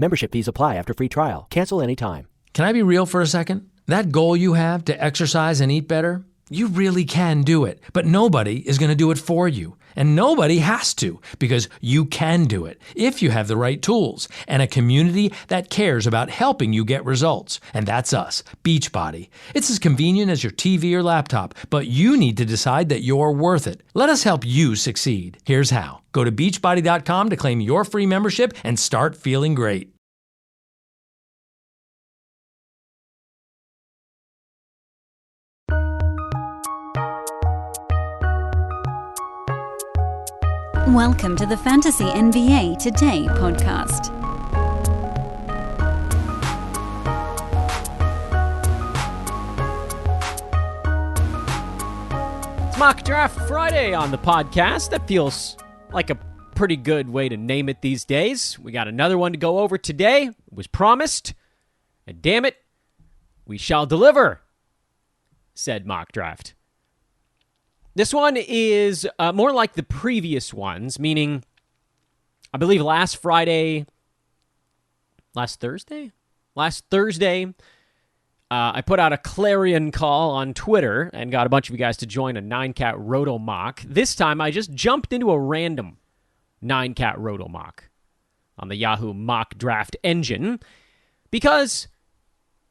Membership fees apply after free trial. Cancel anytime. Can I be real for a second? That goal you have to exercise and eat better, you really can do it. But nobody is going to do it for you. And nobody has to, because you can do it if you have the right tools and a community that cares about helping you get results. And that's us, Beachbody. It's as convenient as your TV or laptop, but you need to decide that you're worth it. Let us help you succeed. Here's how. Go to beachbody.com to claim your free membership and start feeling great. Welcome to the Fantasy NBA Today podcast. It's Mock Draft Friday on the podcast. That feels like a pretty good way to name it these days. We got another one to go over today. It was promised, and damn it, we shall deliver, said Mock Draft. This one is more like the previous ones, meaning, I believe last Thursday, I put out a clarion call on Twitter and got a bunch of you guys to join a 9-cat Roto mock. This time, I just jumped into a random 9-cat Roto mock on the Yahoo mock draft engine because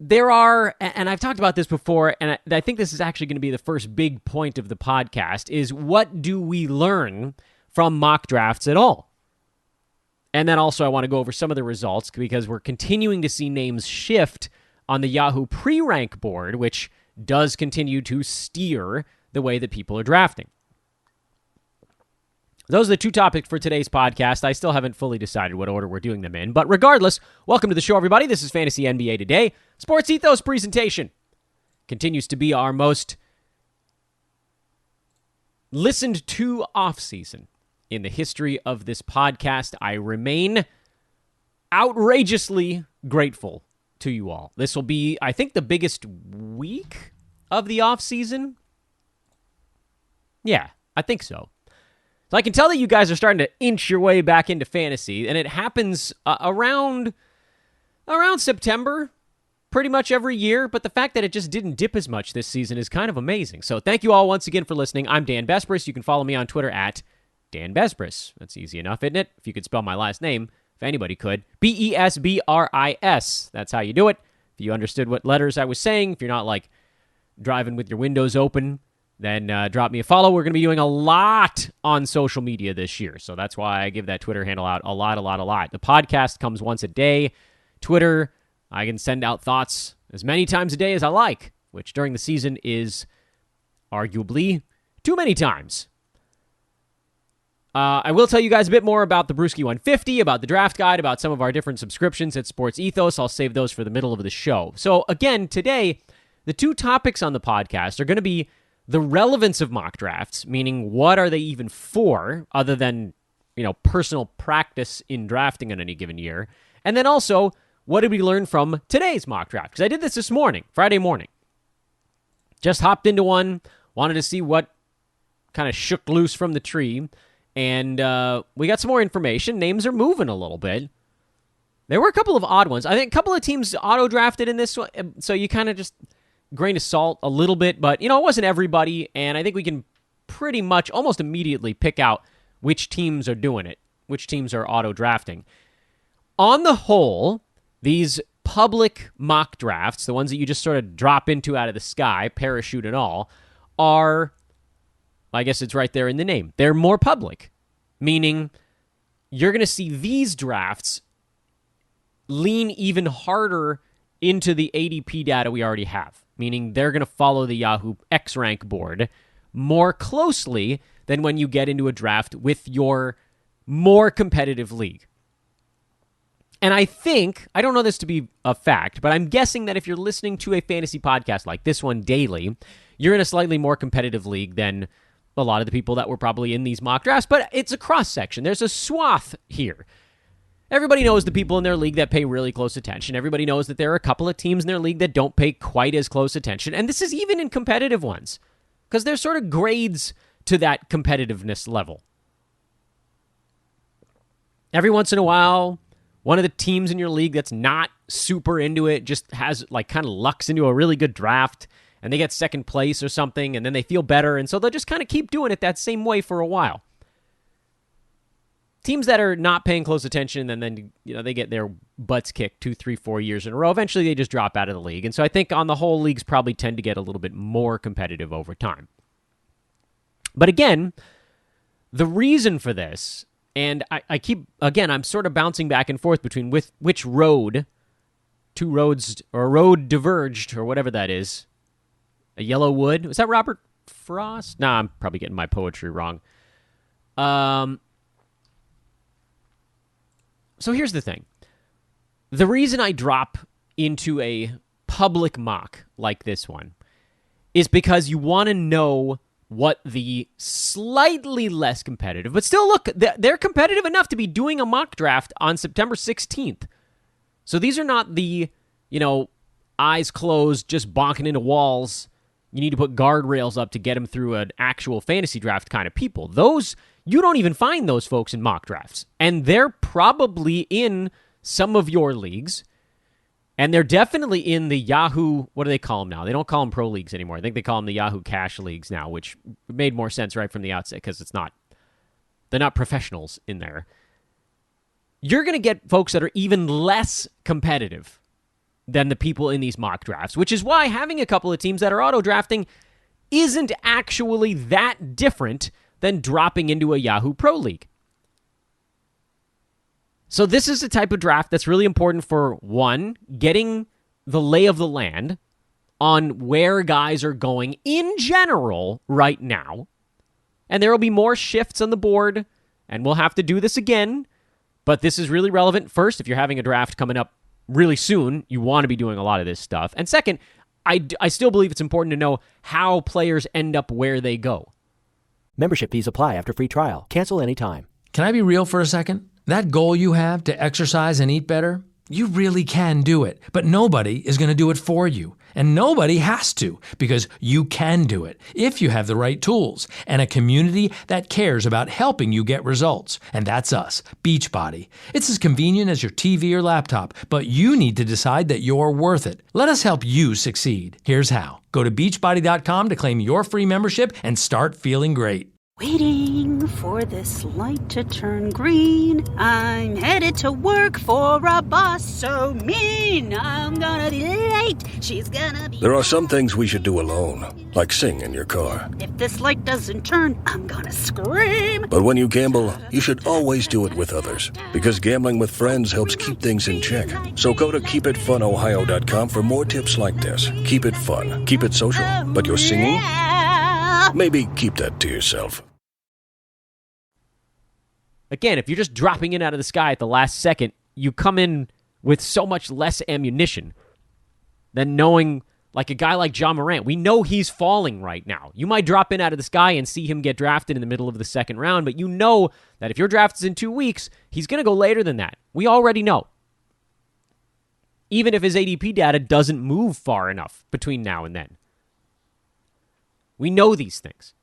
there are, and I've talked about this before, and I think this is actually going to be the first big point of the podcast, is what do we learn from mock drafts at all? And then also I want to go over some of the results because we're continuing to see names shift on the Yahoo pre-rank board, which does continue to steer the way that people are drafting. Those are the two topics for today's podcast. I still haven't fully decided what order we're doing them in. But regardless, welcome to the show, everybody. This is Fantasy NBA Today. Sports Ethos presentation continues to be our most listened to offseason in the history of this podcast. I remain outrageously grateful to you all. This will be, I think, the biggest week of the offseason. Yeah, I think so. So I can tell that you guys are starting to inch your way back into fantasy, and it happens around September, pretty much every year, but the fact that it just didn't dip as much this season is kind of amazing. So thank you all once again for listening. I'm Dan Besbris. You can follow me on Twitter at Dan Besbris. That's easy enough, isn't it? If you could spell my last name, if anybody could. Besbris. That's how you do it. If you understood what letters I was saying, if you're not like driving with your windows open, then drop me a follow. We're going to be doing a lot on social media this year, so that's why I give that Twitter handle out a lot. The podcast comes once a day. Twitter, I can send out thoughts as many times a day as I like, which during the season is arguably too many times. I will tell you guys a bit more about the Brewski 150, about the draft guide, about some of our different subscriptions at Sports Ethos. I'll save those for the middle of the show. So again, today, the two topics on the podcast are going to be the relevance of mock drafts, meaning what are they even for, other than, personal practice in drafting on any given year. And then also, what did we learn from today's mock draft? Because I did this morning, Friday morning. Just hopped into one, wanted to see what kind of shook loose from the tree. And we got some more information. Names are moving a little bit. There were a couple of odd ones. I think a couple of teams auto-drafted in this one, so you kind of just grain of salt a little bit, but, it wasn't everybody, and I think we can pretty much almost immediately pick out which teams are doing it, which teams are auto-drafting. On the whole, these public mock drafts, the ones that you just sort of drop into out of the sky, parachute and all, are, I guess it's right there in the name, they're more public, meaning you're going to see these drafts lean even harder into the ADP data we already have, meaning they're going to follow the Yahoo X-Rank board more closely than when you get into a draft with your more competitive league. And I don't know this to be a fact, but I'm guessing that if you're listening to a fantasy podcast like this one daily, you're in a slightly more competitive league than a lot of the people that were probably in these mock drafts, but it's a cross-section. There's a swath here. Everybody knows the people in their league that pay really close attention. Everybody knows that there are a couple of teams in their league that don't pay quite as close attention. And this is even in competitive ones, because there's sort of grades to that competitiveness level. Every once in a while, one of the teams in your league that's not super into it, just has like kind of lucks into a really good draft, and they get second place or something, and then they feel better, and so they'll just kind of keep doing it that same way for a while. Teams that are not paying close attention, and then they get their butts kicked 2, 3, 4 years in a row, eventually they just drop out of the league. And so I think on the whole, leagues probably tend to get a little bit more competitive over time. But again, the reason for this, and I'm sort of bouncing back and forth between which road, two roads, or a road diverged, or whatever that is. A yellow wood? Was that Robert Frost? Nah, I'm probably getting my poetry wrong. So here's the thing. The reason I drop into a public mock like this one is because you want to know what the slightly less competitive, but still look, they're competitive enough to be doing a mock draft on September 16th. So these are not the, eyes closed, just bonking into walls. You need to put guardrails up to get them through an actual fantasy draft kind of people. Those, you don't even find those folks in mock drafts. And they're probably in some of your leagues. And they're definitely in the Yahoo, what do they call them now? They don't call them pro leagues anymore. I think they call them the Yahoo Cash leagues now, which made more sense right from the outset because they're not professionals in there. You're going to get folks that are even less competitive than the people in these mock drafts, which is why having a couple of teams that are auto drafting isn't actually that different than dropping into a Yahoo Pro League. So this is the type of draft that's really important for, one, getting the lay of the land on where guys are going in general right now. And there will be more shifts on the board, and we'll have to do this again. But this is really relevant. First, if you're having a draft coming up really soon, you want to be doing a lot of this stuff. And second, I still believe it's important to know how players end up where they go. Membership fees apply after free trial. Cancel anytime. Can I be real for a second? That goal you have to exercise and eat better, you really can do it. But nobody is going to do it for you. And nobody has to, because you can do it if you have the right tools and a community that cares about helping you get results. And that's us, Beachbody. It's as convenient as your TV or laptop, but you need to decide that you're worth it. Let us help you succeed. Here's how. Go to beachbody.com to claim your free membership and start feeling great. Waiting for this light to turn green. I'm headed to work for a boss so mean. I'm gonna be late. She's gonna be... There are some things we should do alone, like sing in your car. If this light doesn't turn, I'm gonna scream. But when you gamble, you should always do it with others, because gambling with friends helps keep things in check. So go to keepitfunohio.com for more tips like this. Keep it fun, keep it social, but you're singing? Maybe keep that to yourself. Again, if you're just dropping in out of the sky at the last second, you come in with so much less ammunition than knowing, like a guy like John Morant. We know he's falling right now. You might drop in out of the sky and see him get drafted in the middle of the second round, but you know that if your draft is in 2 weeks, he's going to go later than that. We already know. Even if his ADP data doesn't move far enough between now and then. We know these things.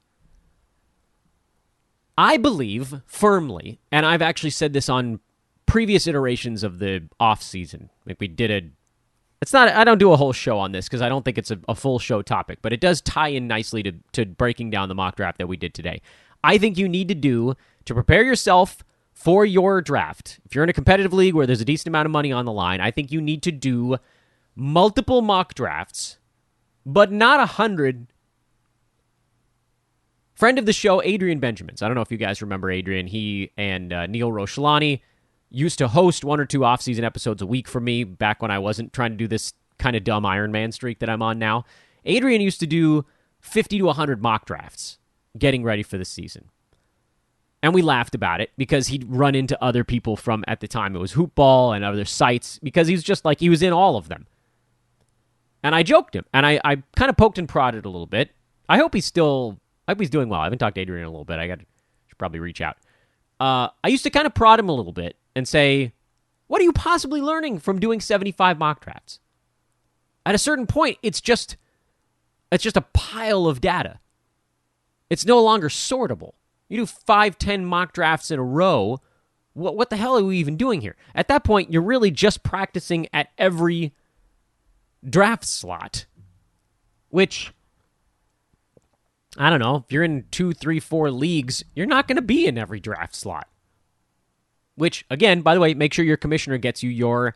I believe firmly, and I've actually said this on previous iterations of the off-season. Like I don't do a whole show on this because I don't think it's a full show topic, but it does tie in nicely to breaking down the mock draft that we did today. I think you need to prepare yourself for your draft. If you're in a competitive league where there's a decent amount of money on the line, I think you need to do multiple mock drafts, but not 100. Friend of the show, Adrian Benjamins. I don't know if you guys remember Adrian. He and Neil Roshlani used to host 1 or 2 off-season episodes a week for me back when I wasn't trying to do this kind of dumb Iron Man streak that I'm on now. Adrian used to do 50 to 100 mock drafts getting ready for the season. And we laughed about it because he'd run into other people from, at the time, it was Hoopball and other sites, because he's just like, he was in all of them. And I joked him, and I kind of poked and prodded a little bit. I hope he's doing well. I haven't talked to Adrian in a little bit. Should probably reach out. I used to kind of prod him a little bit and say, what are you possibly learning from doing 75 mock drafts? At a certain point, it's just a pile of data. It's no longer sortable. You do 5-10 mock drafts in a row, What the hell are we even doing here? At that point, you're really just practicing at every draft slot, which, I don't know, if you're in 2, 3, 4 leagues, you're not going to be in every draft slot. Which, again, by the way, make sure your commissioner gets you your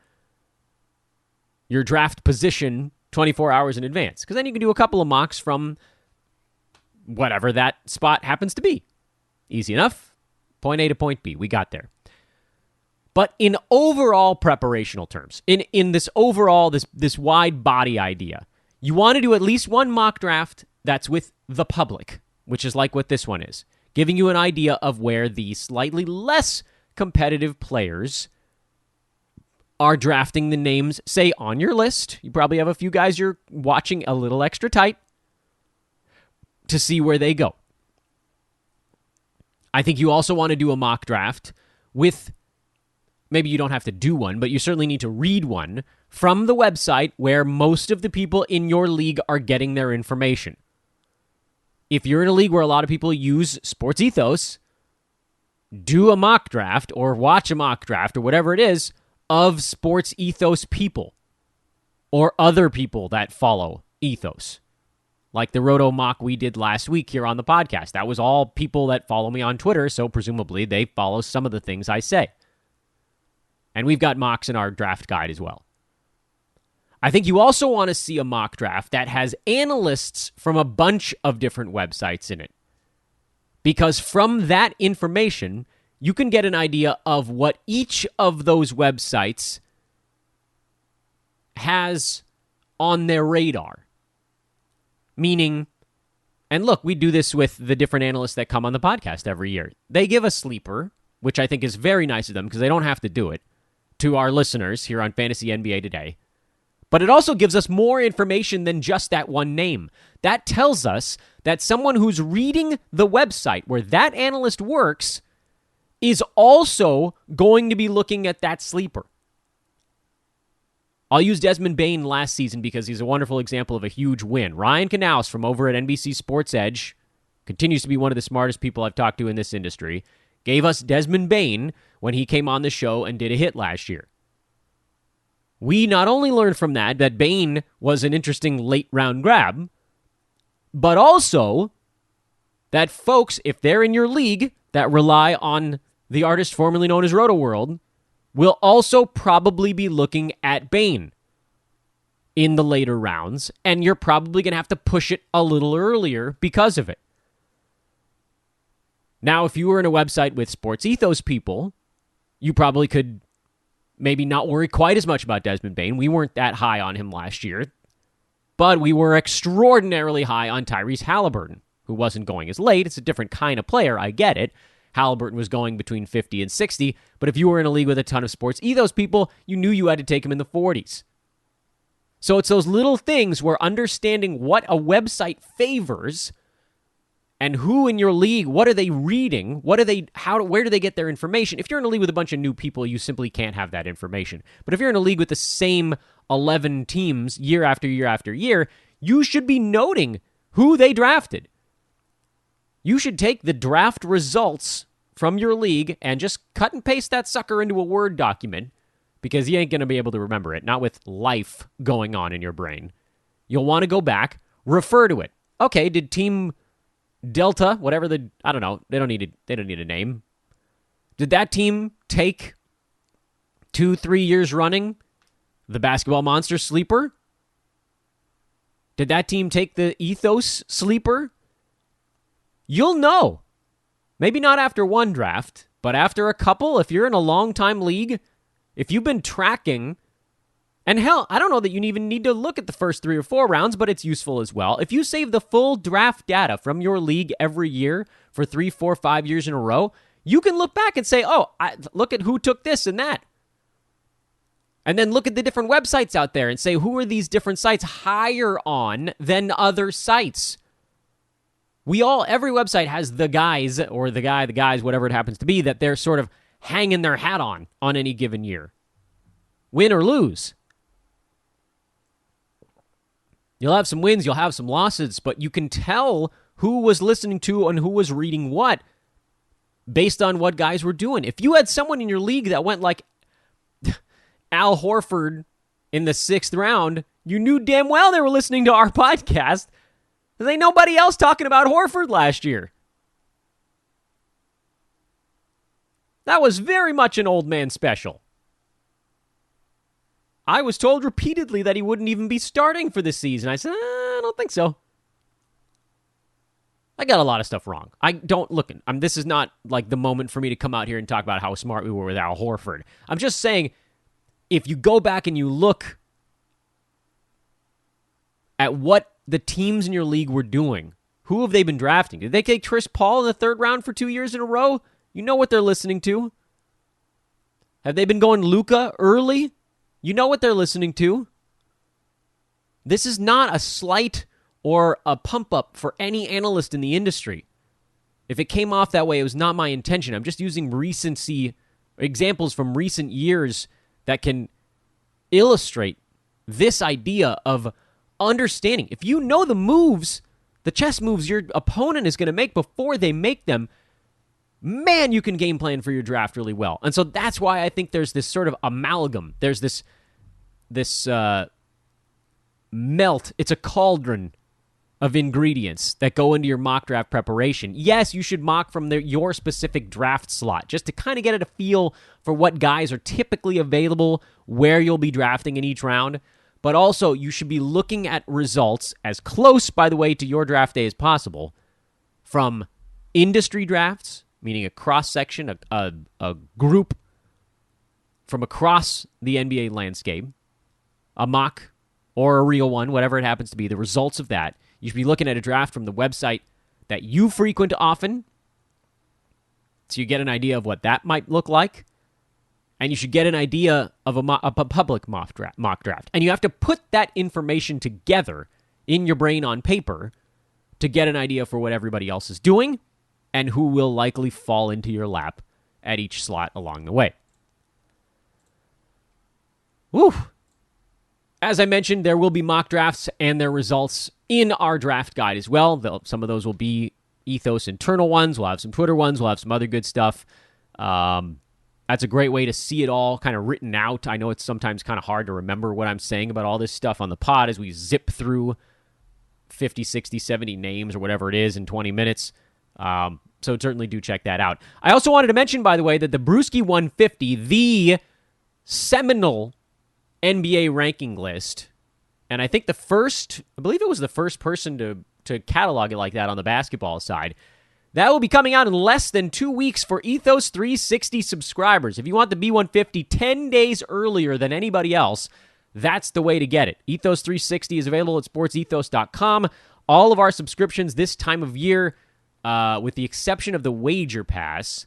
draft position 24 hours in advance, because then you can do a couple of mocks from whatever that spot happens to be. Easy enough. Point A to point B. We got there. But in overall preparational terms, in this overall, this wide body idea, you want to do at least one mock draft that's with the public, which is like what this one is, giving you an idea of where the slightly less competitive players are drafting the names, say, on your list. You probably have a few guys you're watching a little extra tight to see where they go. I think you also want to do a mock draft with, maybe you don't have to do one, but you certainly need to read one from the website where most of the people in your league are getting their information. If you're in a league where a lot of people use Sports Ethos, do a mock draft or watch a mock draft or whatever it is of Sports Ethos people or other people that follow Ethos. Like the Roto mock we did last week here on the podcast. That was all people that follow me on Twitter, so presumably they follow some of the things I say. And we've got mocks in our draft guide as well. I think you also want to see a mock draft that has analysts from a bunch of different websites in it. Because from that information, you can get an idea of what each of those websites has on their radar. Meaning, and look, we do this with the different analysts that come on the podcast every year. They give a sleeper, which I think is very nice of them because they don't have to do it, to our listeners here on Fantasy NBA Today. But it also gives us more information than just that one name. That tells us that someone who's reading the website where that analyst works is also going to be looking at that sleeper. I'll use Desmond Bain last season because he's a wonderful example of a huge win. Ryan Canals from over at NBC Sports Edge, continues to be one of the smartest people I've talked to in this industry, gave us Desmond Bain when he came on the show and did a hit last year. We not only learned from that Bain was an interesting late-round grab, but also that folks, if they're in your league that rely on the artist formerly known as Roto World, will also probably be looking at Bain in the later rounds, and you're probably going to have to push it a little earlier because of it. Now, if you were in a website with Sports Ethos people, you probably could maybe not worry quite as much about Desmond Bain. We weren't that high on him last year, but we were extraordinarily high on Tyrese Halliburton, who wasn't going as late. It's a different kind of player, I get it. Halliburton was going between 50 and 60, but if you were in a league with a ton of Sports Ethos people, you knew you had to take him in the 40s. So it's those little things where understanding what a website favors and who in your league, what are they reading? Where do they get their information? If you're in a league with a bunch of new people, you simply can't have that information. But if you're in a league with the same 11 teams year after year after year, you should be noting who they drafted. You should take the draft results from your league and just cut and paste that sucker into a Word document because you ain't going to be able to remember it, not with life going on in your brain. You'll want to go back, refer to it. Okay, did team Delta, whatever I don't know, they don't need a name. Did that team take 2-3 years running the Basketball Monster sleeper? Did that team take the Ethos sleeper? You'll know. Maybe not after one draft, but after a couple, if you're in a long-time league, if you've been tracking, and hell, I don't know that you even need to look at the first 3 or 4 rounds, but it's useful as well. If you save the full draft data from your league every year for 3, 4, 5 years in a row, you can look back and say, look at who took this and that. And then look at the different websites out there and say, who are these different sites higher on than other sites? Every website has the guys, or the guys, whatever it happens to be, that they're sort of hanging their hat on any given year. Win or lose. You'll have some wins, you'll have some losses, but you can tell who was listening to and who was reading what based on what guys were doing. If you had someone in your league that went like Al Horford in the 6th round, you knew damn well they were listening to our podcast. There ain't nobody else talking about Horford last year. That was very much an old man special. I was told repeatedly that he wouldn't even be starting for this season. I said, I don't think so. I got a lot of stuff wrong. I don't look. This is not like the moment for me to come out here and talk about how smart we were with Al Horford. I'm just saying, if you go back and you look at what the teams in your league were doing, who have they been drafting? Did they take Chris Paul in the 3rd round for 2 years in a row? You know what they're listening to. Have they been going Luka early? You know what they're listening to. This is not a slight or a pump up for any analyst in the industry. If it came off that way, it was not my intention. I'm just using examples from recent years that can illustrate this idea of understanding. If you know the moves, the chess moves your opponent is going to make before they make them, man, you can game plan for your draft really well. And so that's why I think there's this sort of amalgam. There's this melt. It's a cauldron of ingredients that go into your mock draft preparation. Yes, you should mock from your specific draft slot just to kind of get a feel for what guys are typically available, where you'll be drafting in each round. But also, you should be looking at results as close, by the way, to your draft day as possible from industry drafts, meaning a cross-section, a group from across the NBA landscape, a mock or a real one, whatever it happens to be, the results of that. You should be looking at a draft from the website that you frequent often, so you get an idea of what that might look like, and you should get an idea of a public mock draft. And you have to put that information together in your brain on paper to get an idea for what everybody else is doing and who will likely fall into your lap at each slot along the way. Woo! As I mentioned, there will be mock drafts and their results in our draft guide as well. Some of those will be Ethos internal ones. We'll have some Twitter ones. We'll have some other good stuff. That's a great way to see it all kind of written out. I know it's sometimes kind of hard to remember what I'm saying about all this stuff on the pod as we zip through 50, 60, 70 names or whatever it is in 20 minutes. So certainly do check that out. I also wanted to mention, by the way, that the Brewski 150, the seminal NBA ranking list, and I think I believe it was the first person to catalog it like that on the basketball side, that will be coming out in less than 2 weeks for Ethos 360 subscribers. If you want the B150 10 days earlier than anybody else, that's the way to get it. Ethos 360 is available at sportsethos.com. All of our subscriptions this time of year, with the exception of the Wager Pass.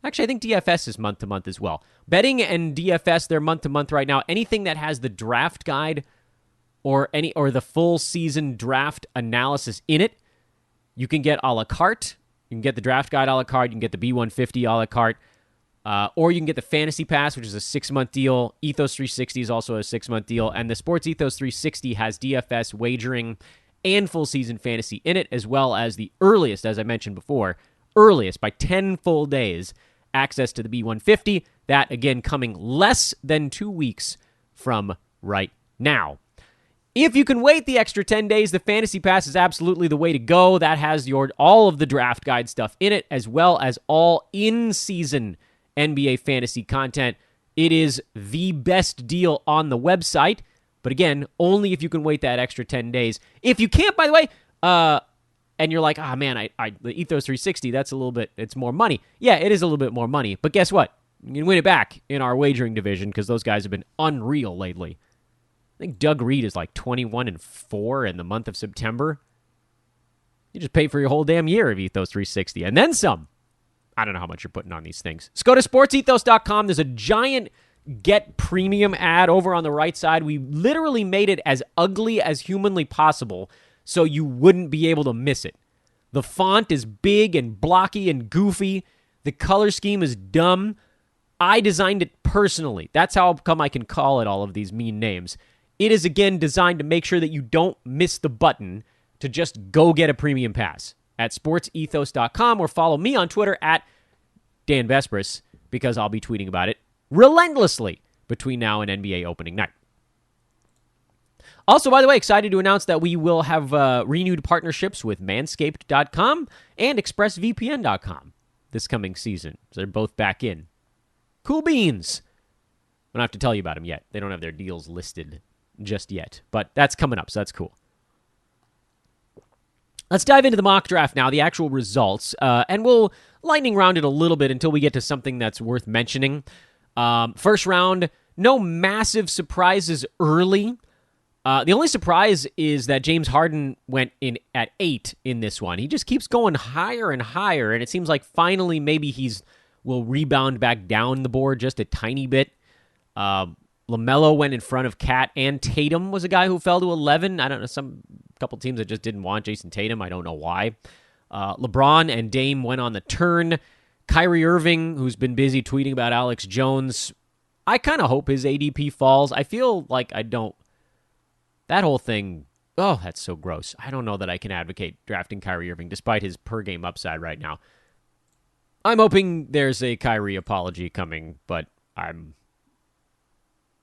Actually, I think DFS is month-to-month as well. Betting and DFS, they're month-to-month right now. Anything that has the draft guide or the full season draft analysis in it, you can get a la carte. You can get the draft guide a la carte. You can get the B150 a la carte. Or you can get the Fantasy Pass, which is a 6-month deal. Ethos 360 is also a 6-month deal. And the Sports Ethos 360 has DFS, wagering, and full season fantasy in it, as well as the earliest, as I mentioned before, by 10 full days, access to the B150. That, again, coming less than 2 weeks from right now. If you can wait the extra 10 days, the Fantasy Pass is absolutely the way to go. That has all of the draft guide stuff in it, as well as all in-season NBA fantasy content. It is the best deal on the website, but again, only if you can wait that extra 10 days. If you can't, by the way, and you're like, man, the Ethos 360, that's a little bit, it's more money. Yeah, it is a little bit more money, but guess what? You can win it back in our wagering division because those guys have been unreal lately. I think Doug Reed is like 21-4 in the month of September. You just pay for your whole damn year of Ethos 360 and then some. I don't know how much you're putting on these things. Just go to sportsethos.com. There's a giant Get Premium ad over on the right side. We literally made it as ugly as humanly possible so you wouldn't be able to miss it. The font is big and blocky and goofy. The color scheme is dumb. I designed it personally. That's how come I can call it all of these mean names. It is, again, designed to make sure that you don't miss the button to just go get a premium pass at sportsethos.com or follow me on Twitter at Dan Vespris, because I'll be tweeting about it relentlessly between now and NBA opening night. Also, by the way, excited to announce that we will have renewed partnerships with Manscaped.com and ExpressVPN.com this coming season. So they're both back in. Cool beans. I don't have to tell you about them yet. They don't have their deals listed just yet, but that's coming up, so that's cool. Let's dive into the mock draft now, the actual results, and we'll lightning round it a little bit until we get to something that's worth mentioning. First round, no massive surprises early. The only surprise is that James Harden went in at 8 in this one. He just keeps going higher and higher, and it seems like finally maybe will rebound back down the board just a tiny bit. LaMelo went in front of Cat, and Tatum was a guy who fell to 11. I don't know, couple teams that just didn't want Jason Tatum. I don't know why. LeBron and Dame went on the turn. Kyrie Irving, who's been busy tweeting about Alex Jones, I kind of hope his ADP falls. I feel like I don't. That whole thing, oh, that's so gross. I don't know that I can advocate drafting Kyrie Irving despite his per-game upside right now. I'm hoping there's a Kyrie apology coming, but I'm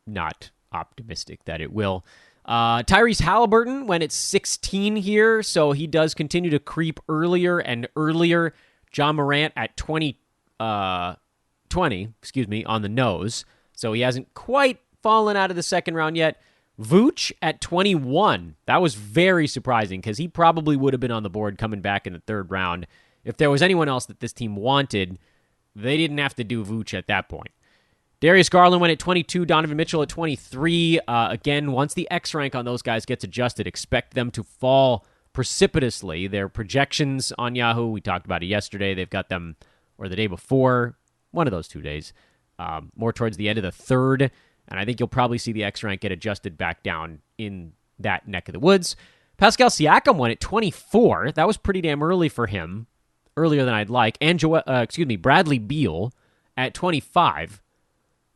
not optimistic that it will. Tyrese Halliburton went at 16 here, so he does continue to creep earlier and earlier. John Morant at 20 on the nose, so he hasn't quite fallen out of the second round yet. Vooch at 21. That was very surprising because he probably would have been on the board coming back in the third round. If there was anyone else that this team wanted, they didn't have to do Vooch at that point. Darius Garland went at 22, Donovan Mitchell at 23. Again, once the X rank on those guys gets adjusted, expect them to fall precipitously. Their projections on Yahoo, we talked about it yesterday. They've got them, or the day before, one of those 2 days, more towards the end of the third. And I think you'll probably see the X rank get adjusted back down in that neck of the woods. Pascal Siakam went at 24. That was pretty damn early for him, earlier than I'd like. And Bradley Beal at 25.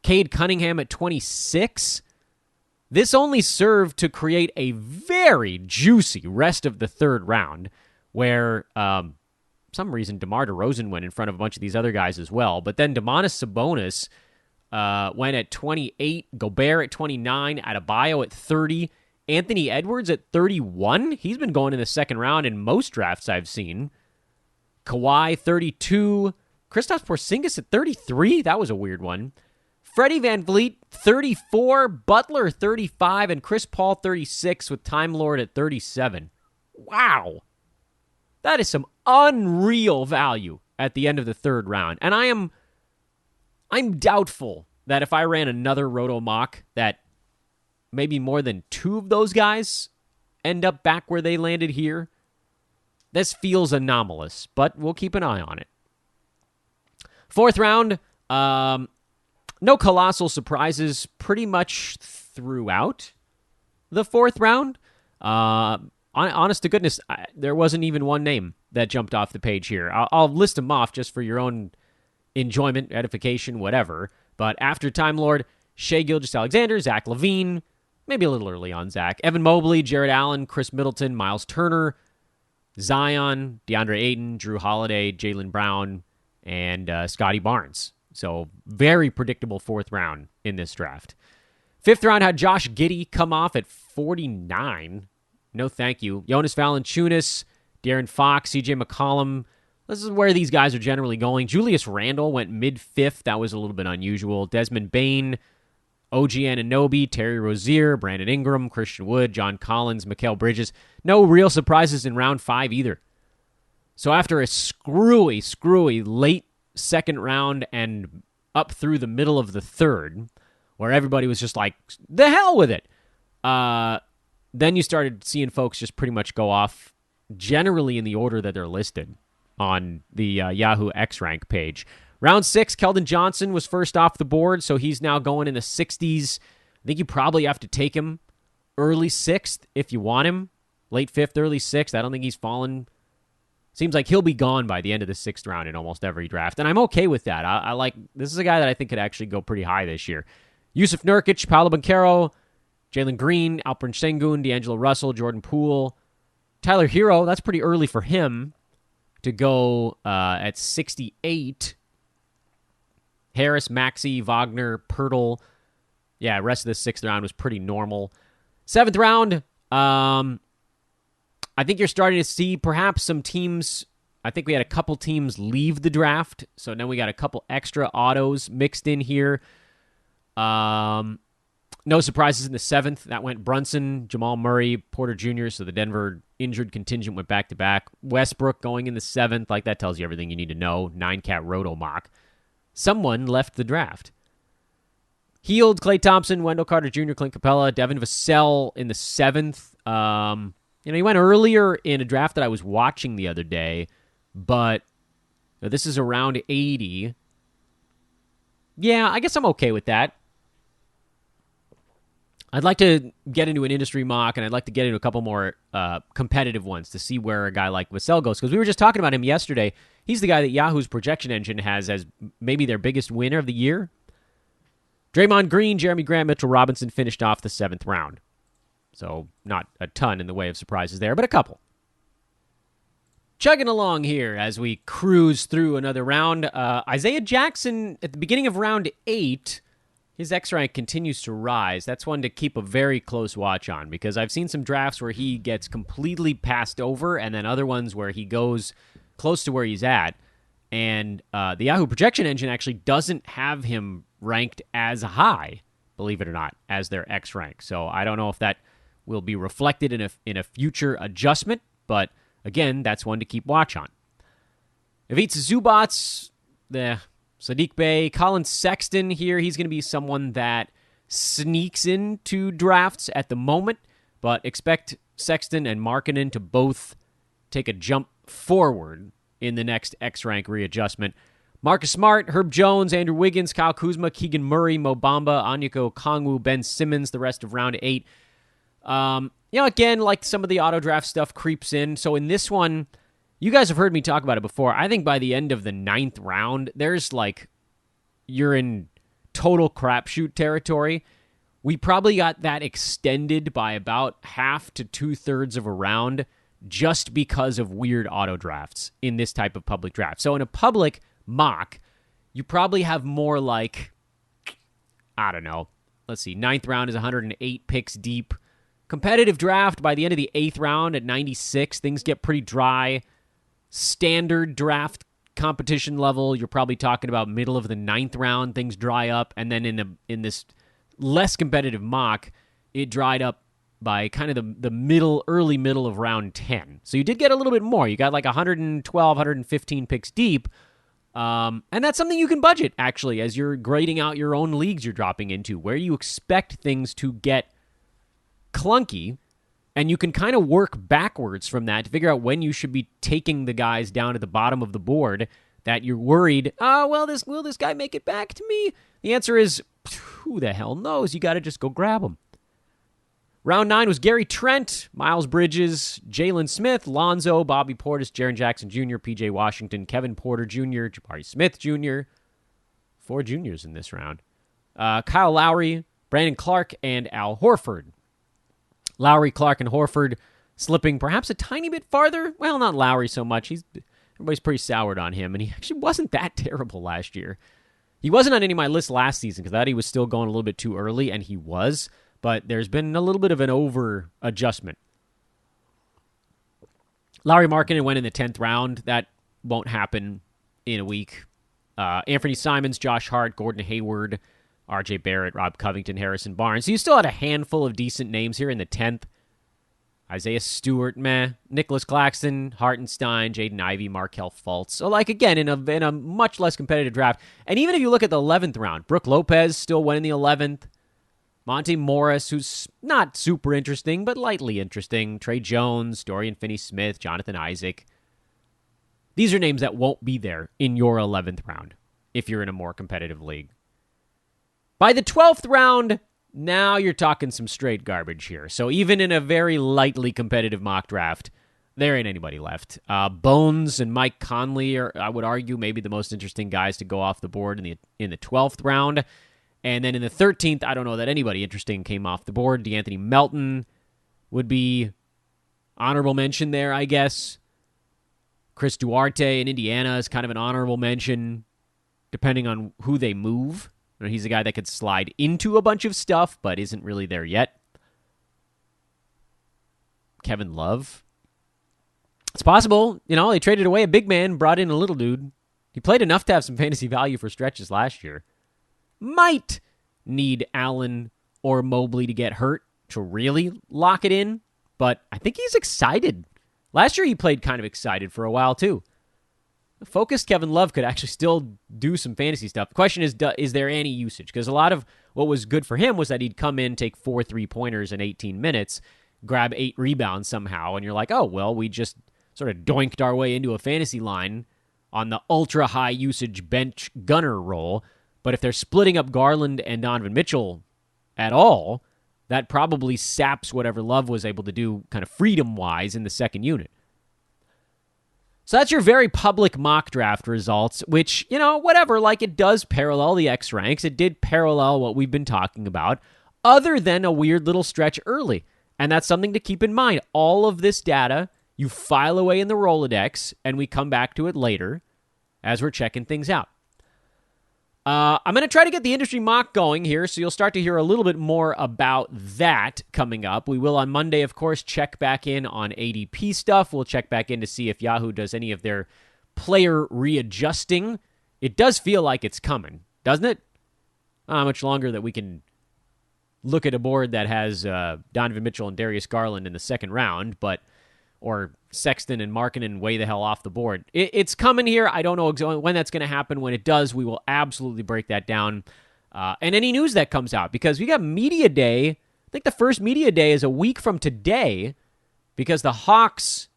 Cade Cunningham at 26. This only served to create a very juicy rest of the third round, where some reason DeMar DeRozan went in front of a bunch of these other guys as well. But then Domantas Sabonis went at 28, Gobert at 29, Adebayo at 30, Anthony Edwards at 31. He's been going in the second round in most drafts I've seen. Kawhi 32, Kristaps Porzingis at 33. That was a weird one. Freddie VanVleet 34, Butler 35, and Chris Paul 36 with Time Lord at 37. Wow. That is some unreal value at the end of the third round. And I'm doubtful that if I ran another Roto mock that maybe more than 2 of those guys end up back where they landed here. This feels anomalous, but we'll keep an eye on it. Fourth round, no colossal surprises pretty much throughout the fourth round. Honest to goodness, there wasn't even one name that jumped off the page here. I'll list them off just for your own enjoyment, edification, whatever. But after Time Lord, Shai Gilgeous-Alexander, Zach LaVine, maybe a little early on Zach, Evan Mobley, Jared Allen, Chris Middleton, Miles Turner, Zion, DeAndre Ayton, Drew Holiday, Jaylen Brown, and Scotty Barnes. So very predictable fourth round in this draft. Fifth round had Josh Giddey come off at 49. No thank you. Jonas Valanciunas, De'Aaron Fox, CJ McCollum. This is where these guys are generally going. Julius Randle went mid-fifth. That was a little bit unusual. Desmond Bane, OG Anunoby, Terry Rozier, Brandon Ingram, Christian Wood, John Collins, Mikal Bridges. No real surprises in round 5 either. So after a screwy late second round and up through the middle of the third, where everybody was just like, the hell with it, then you started seeing folks just pretty much go off generally in the order that they're listed on the Yahoo X Rank page. Round 6, Keldon Johnson was first off the board, so he's now going in the 60s. I think you probably have to take him early 6th if you want him. Late 5th, early 6th. I don't think he's fallen. Seems like he'll be gone by the end of the 6th round in almost every draft, and I'm okay with that. I like, this is a guy that I think could actually go pretty high this year. Yusuf Nurkic, Paolo Banchero, Jalen Green, Alperen Sengun, D'Angelo Russell, Jordan Poole, Tyler Hero. That's pretty early for him to go at 68. Harris, Maxey, Wagner, Pirtle. Yeah, rest of the 6th round was pretty normal. 7th round, I think you're starting to see perhaps some teams. I think we had a couple teams leave the draft, so now we got a couple extra autos mixed in here. No surprises in the 7th. That went Brunson, Jamal Murray, Porter Jr., so the Denver injured contingent went back-to-back. Westbrook going in the 7th. Like, that tells you everything you need to know. 9-cat Roto mock. Someone left the draft. Healed, Klay Thompson, Wendell Carter Jr., Clint Capella, Devin Vassell in the 7th. He went earlier in a draft that I was watching the other day, but this is around 80. Yeah, I guess I'm okay with that. I'd like to get into an industry mock, and I'd like to get into a couple more competitive ones to see where a guy like Vassell goes, because we were just talking about him yesterday. He's the guy that Yahoo's projection engine has as maybe their biggest winner of the year. Draymond Green, Jeremy Grant, Mitchell Robinson finished off the 7th round. So not a ton in the way of surprises there, but a couple. Chugging along here as we cruise through another round. Isaiah Jackson at the beginning of round 8... his X rank continues to rise. That's one to keep a very close watch on, because I've seen some drafts where he gets completely passed over and then other ones where he goes close to where he's at. And the Yahoo projection engine actually doesn't have him ranked as high, believe it or not, as their X rank. So I don't know if that will be reflected in a future adjustment, but again, that's one to keep watch on. Ivica Zubats, Sadiq Bey, Colin Sexton here. He's going to be someone that sneaks into drafts at the moment, but expect Sexton and Markkanen to both take a jump forward in the next X-Rank readjustment. Marcus Smart, Herb Jones, Andrew Wiggins, Kyle Kuzma, Keegan Murray, Mo Bamba, Onyeka Okongwu, Ben Simmons, the rest of round 8. Again, like some of the auto draft stuff creeps in. So in this one, you guys have heard me talk about it before. I think by the end of the 9th round, you're in total crapshoot territory. We probably got that extended by about half to 2/3 of a round just because of weird auto drafts in this type of public draft. So in a public mock, you probably have more I don't know. Let's see. 9th round is 108 picks deep. Competitive draft by the end of the 8th round at 96, things get pretty dry. Standard draft competition level, you're probably talking about middle of the 9th round, things dry up, and then in this less competitive mock, it dried up by kind of the early middle of round 10. So you did get a little bit more. You got 112, 115 picks deep, and that's something you can budget, actually, as you're grading out your own leagues you're dropping into, where you expect things to get clunky. And you can kind of work backwards from that to figure out when you should be taking the guys down at the bottom of the board that you're worried, will this guy make it back to me? The answer is, who the hell knows? You got to just go grab him. Round 9 was Gary Trent, Miles Bridges, Jalen Smith, Lonzo, Bobby Portis, Jaren Jackson Jr., P.J. Washington, Kevin Porter Jr., Jabari Smith Jr., 4 juniors in this round. Kyle Lowry, Brandon Clark, and Al Horford. Lowry, Clark, and Horford slipping perhaps a tiny bit farther. Well, not Lowry so much. Everybody's pretty soured on him, and he actually wasn't that terrible last year. He wasn't on any of my lists last season because I thought he was still going a little bit too early, and he was, but there's been a little bit of an over-adjustment. Lauri Markkanen went in the 10th round. That won't happen in a week. Anthony Simons, Josh Hart, Gordon Hayward, R.J. Barrett, Rob Covington, Harrison Barnes. So you still had a handful of decent names here in the 10th. Isaiah Stewart, Nicholas Claxton, Hartenstein, Jaden Ivey, Markelle Fultz. So, again, in a much less competitive draft. And even if you look at the 11th round, Brooke Lopez still went in the 11th. Monte Morris, who's not super interesting, but lightly interesting. Trey Jones, Dorian Finney-Smith, Jonathan Isaac. These are names that won't be there in your 11th round if you're in a more competitive league. By the 12th round, now you're talking some straight garbage here. So even in a very lightly competitive mock draft, there ain't anybody left. Bones and Mike Conley are, I would argue, maybe the most interesting guys to go off the board in the 12th round. And then in the 13th, I don't know that anybody interesting came off the board. DeAnthony Melton would be honorable mention there, I guess. Chris Duarte in Indiana is kind of an honorable mention. depending on who they move. He's a guy that could slide into a bunch of stuff, but isn't really there yet. Kevin Love. It's possible. They traded away a big man, brought in a little dude. He played enough to have some fantasy value for stretches last year. Might need Allen or Mobley to get hurt to really lock it in, but I think he's excited. Last year he played kind of excited for a while too. Focused Kevin Love could actually still do some fantasy stuff. The question is there any usage? Because a lot of what was good for him was that he'd come in, take 4 3-pointers in 18 minutes, grab 8 rebounds somehow, and you're like, oh, well, we just sort of doinked our way into a fantasy line on the ultra-high usage bench gunner role. But if they're splitting up Garland and Donovan Mitchell at all, that probably saps whatever Love was able to do kind of freedom-wise in the second unit. So that's your very public mock draft results, which, whatever, it does parallel the X ranks. It did parallel what we've been talking about, other than a weird little stretch early. And that's something to keep in mind. All of this data, you file away in the Rolodex, and we come back to it later as we're checking things out. I'm going to try to get the industry mock going here, so you'll start to hear a little bit more about that coming up. We will on Monday, of course, check back in on ADP stuff. We'll check back in to see if Yahoo does any of their player readjusting. It does feel like it's coming, doesn't it? How much longer that we can look at a board that has Donovan Mitchell and Darius Garland in the second round, or Sexton and Markkanen way the hell off the board. It's coming here. I don't know when that's going to happen. When it does, we will absolutely break that down. And any news that comes out, because we got Media Day. I think the first Media Day is a week from today, because the Hawks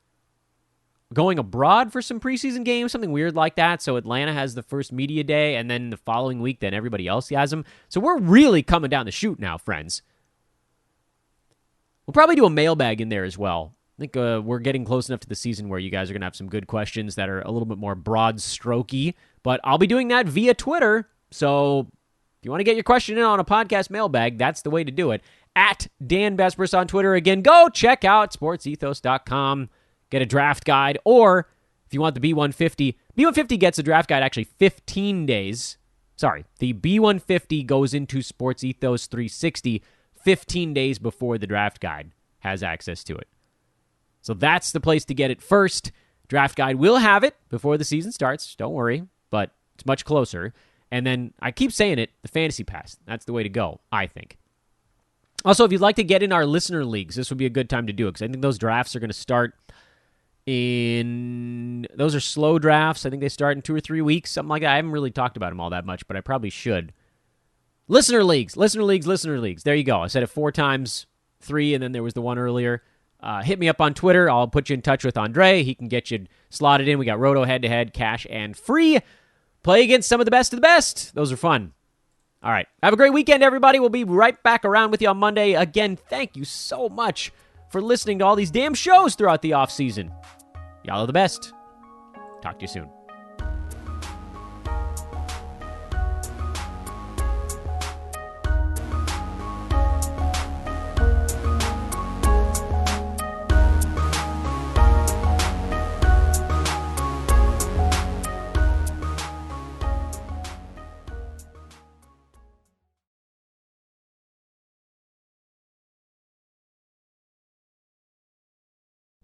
are going abroad for some preseason games, something weird like that. So Atlanta has the first Media Day, and then the following week, then everybody else has them. So we're really coming down the chute now, friends. We'll probably do a mailbag in there as well. I think we're getting close enough to the season where you guys are going to have some good questions that are a little bit more broad strokey, but I'll be doing that via Twitter. So if you want to get your question in on a podcast mailbag, that's the way to do it. At Dan Vespers on Twitter. Again, go check out sportsethos.com, get a draft guide, or if you want the B150, B150 gets a draft guide actually 15 days. Sorry, the B150 goes into Sports Ethos 360 15 days before the draft guide has access to it. So that's the place to get it first. Draft guide will have it before the season starts. Don't worry, but it's much closer. And then, I keep saying it, the Fantasy Pass. That's the way to go, I think. Also, if you'd like to get in our listener leagues, this would be a good time to do it, because I think those drafts are going to start those are slow drafts. I think they start in 2 or 3 weeks, something like that. I haven't really talked about them all that much, but I probably should. Listener leagues. There you go. I said it 4 times, 3, and then there was the one earlier. Hit me up on Twitter. I'll put you in touch with Andre. He can get you slotted in. We got Roto head-to-head, cash, and free. Play against some of the best. Those are fun. All right. Have a great weekend, everybody. We'll be right back around with you on Monday. Again, thank you so much for listening to all these damn shows throughout the offseason. Y'all are the best. Talk to you soon.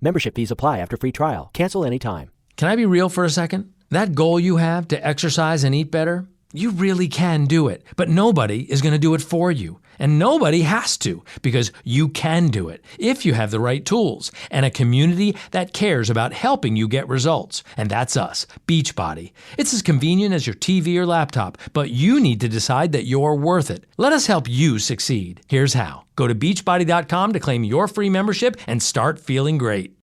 Membership fees apply after free trial. Cancel anytime. Can I be real for a second? That goal you have to exercise and eat better, you really can do it, but nobody is going to do it for you. And nobody has to, because you can do it if you have the right tools and a community that cares about helping you get results. And that's us, Beachbody. It's as convenient as your TV or laptop, but you need to decide that you're worth it. Let us help you succeed. Here's how. Go to beachbody.com to claim your free membership and start feeling great.